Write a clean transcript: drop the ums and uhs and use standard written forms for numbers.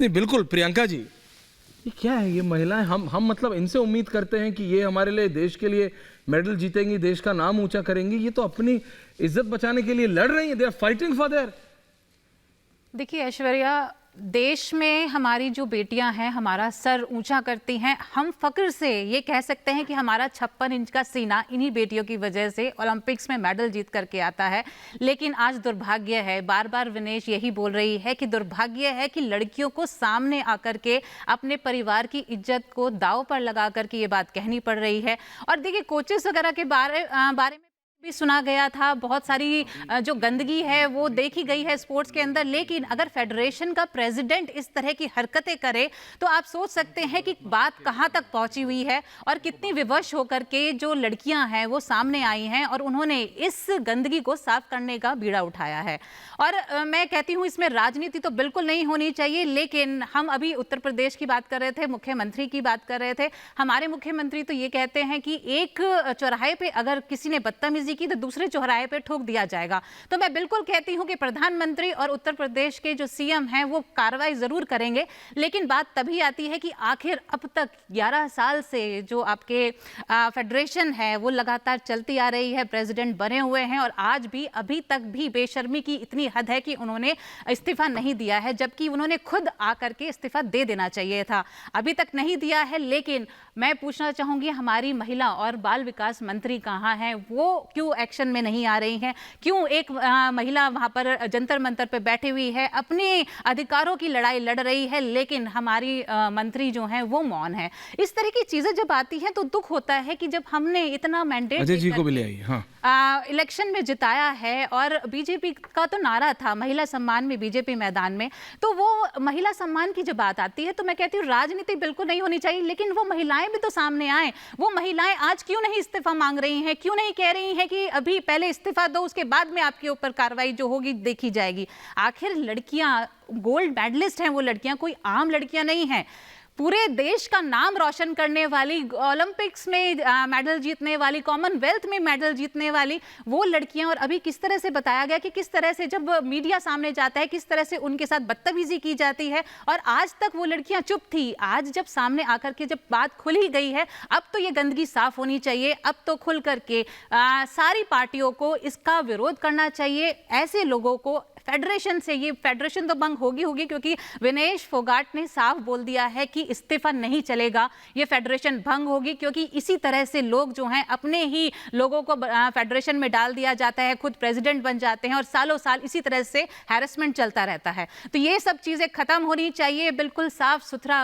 नहीं बिल्कुल प्रियंका जी, ये क्या है, ये महिलाएं हम मतलब इनसे उम्मीद करते हैं कि ये हमारे लिए देश के लिए मेडल जीतेंगी, देश का नाम ऊंचा करेंगी। ये तो अपनी इज्जत बचाने के लिए लड़ रही हैं, they are fighting for their. देखिए ऐश्वर्या, देश में हमारी जो बेटियां हैं हमारा सर ऊंचा करती हैं। हम फक्र से ये कह सकते हैं कि हमारा 56 इंच का सीना इन्हीं बेटियों की वजह से ओलंपिक्स में मेडल जीत करके आता है। लेकिन आज दुर्भाग्य है, बार बार विनेश यही बोल रही है कि दुर्भाग्य है कि लड़कियों को सामने आकर के अपने परिवार की इज्जत को दांव पर लगा करके ये बात कहनी पड़ रही है। और देखिए कोचेस वगैरह के बारे में भी सुना गया था, बहुत सारी जो गंदगी है वो देखी गई है स्पोर्ट्स के अंदर। लेकिन अगर फेडरेशन का प्रेसिडेंट इस तरह की हरकतें करे तो आप सोच सकते हैं कि बात कहां तक पहुंची हुई है और कितनी विवश होकर के जो लड़कियां हैं वो सामने आई हैं और उन्होंने इस गंदगी को साफ करने का बीड़ा उठाया है। और मैं कहती हूं इसमें राजनीति तो बिल्कुल नहीं होनी चाहिए। लेकिन हम अभी उत्तर प्रदेश की बात कर रहे थे, मुख्यमंत्री की बात कर रहे थे। हमारे मुख्यमंत्री तो ये कहते हैं कि एक चौराहे पे अगर किसी ने बदतमीजी की तो दूसरे चौराहे पे ठोक दिया जाएगा। तो मैं बिल्कुल कहती हूं कि प्रधानमंत्री और उत्तर प्रदेश के जो सीएम हैं वो कार्रवाई जरूर करेंगे। लेकिन बात तभी आती है कि आखिर अब तक 11 साल से जो आपके फेडरेशन है वो लगातार चलती आ रही है, प्रेसिडेंट बने हुए हैं और आज भी अभी तक भी बेशर्मी की इतनी हद है कि उन्होंने इस्तीफा नहीं दिया है, जबकि उन्होंने खुद आकर के इस्तीफा दे देना चाहिए था, अभी तक नहीं दिया है। लेकिन मैं पूछना चाहूंगी हमारी महिला और बाल विकास मंत्री कहां हैं, वो क्यों एक्शन में नहीं आ रही हैं? क्यों एक महिला वहां पर जंतर मंतर पे बैठी हुई है, अपने अधिकारों की लड़ाई लड़ रही है, लेकिन हमारी मंत्री जो हैं वो मौन है? इस तरह की चीजें जब आती हैं तो दुख होता है कि जब हमने इतना मैंडेट अजय जी को भी ले आई। हाँ, इलेक्शन में जिताया है और बीजेपी का तो नारा था महिला सम्मान में बीजेपी मैदान में, तो वो महिला सम्मान की जब बात आती है तो मैं कहती हूँ राजनीति बिल्कुल नहीं होनी चाहिए। लेकिन वो महिलाएं भी तो सामने आए। वो महिलाएं आज क्यों नहीं इस्तीफा मांग रही हैं, क्यों नहीं कह रही हैं कि अभी पहले इस्तीफा दो, उसके बाद में आपके ऊपर कार्रवाई जो होगी देखी जाएगी? आखिर लड़कियां गोल्ड मेडलिस्ट हैं, वो लड़कियां कोई आम लड़कियां नहीं हैं। पूरे देश का नाम रोशन करने वाली, ओलंपिक्स में मेडल जीतने वाली, कॉमनवेल्थ में मेडल जीतने वाली वो लड़कियां। और अभी किस तरह से बताया गया कि किस तरह से जब मीडिया सामने जाता है किस तरह से उनके साथ बदतमीजी की जाती है। और आज तक वो लड़कियां चुप थी। आज जब सामने आकर के जब बात खुली गई है, अब तो ये गंदगी साफ होनी चाहिए। अब तो खुल करके सारी पार्टियों को इसका विरोध करना चाहिए। ऐसे लोगों को फेडरेशन से, ये फेडरेशन तो भंग होगी क्योंकि विनेश फोगाट ने साफ बोल दिया है कि इस्तीफा नहीं चलेगा, ये फेडरेशन भंग होगी। क्योंकि इसी तरह से लोग जो हैं अपने ही लोगों को फेडरेशन में डाल दिया जाता है, खुद प्रेसिडेंट बन जाते हैं और सालों साल इसी तरह से हैरेसमेंट चलता रहता है। तो ये सब चीजें खत्म होनी चाहिए, बिल्कुल साफ सुथरा।